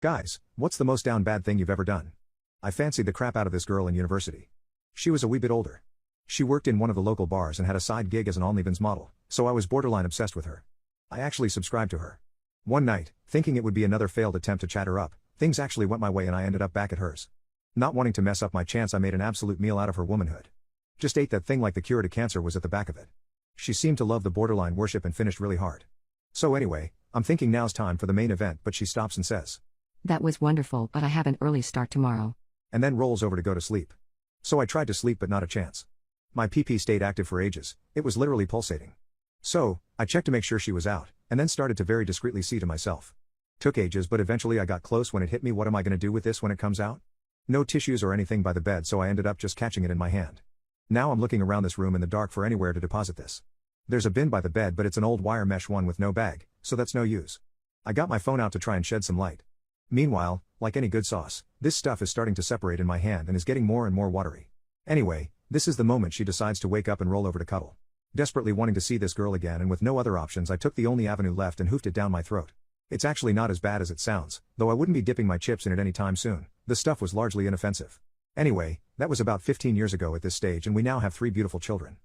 Guys, what's the most down bad thing you've ever done? I fancied the crap out of this girl in university. She was a wee bit older. She worked in one of the local bars and had a side gig as an OnlyFans model, so I was borderline obsessed with her. I actually subscribed to her. One night, thinking it would be another failed attempt to chat her up, things actually went my way and I ended up back at hers. Not wanting to mess up my chance, I made an absolute meal out of her womanhood. Just ate that thing like the cure to cancer was at the back of it. She seemed to love the borderline worship and finished really hard. So anyway, I'm thinking now's time for the main event, but she stops and says, That was wonderful, but I have an early start tomorrow. and then rolls over to go to sleep. So I tried to sleep but not a chance. My PP stayed active for ages, it was literally pulsating. So, I checked to make sure she was out, and then started to very discreetly see to myself. Took ages but eventually I got close when it hit me, what am I gonna do with this when it comes out? No tissues or anything by the bed, so I ended up just catching it in my hand. Now I'm looking around this room in the dark for anywhere to deposit this. There's a bin by the bed but it's an old wire mesh one with no bag, so that's no use. I got my phone out to try and shed some light. Meanwhile, like any good sauce, this stuff is starting to separate in my hand and is getting more and more watery. Anyway, this is the moment she decides to wake up and roll over to cuddle. Desperately wanting to see this girl again and with no other options, I took the only avenue left and hoofed it down my throat. It's actually not as bad as it sounds, though I wouldn't be dipping my chips in it anytime soon. The stuff was largely inoffensive. Anyway, that was about 15 years ago at this stage and we now have 3 beautiful children.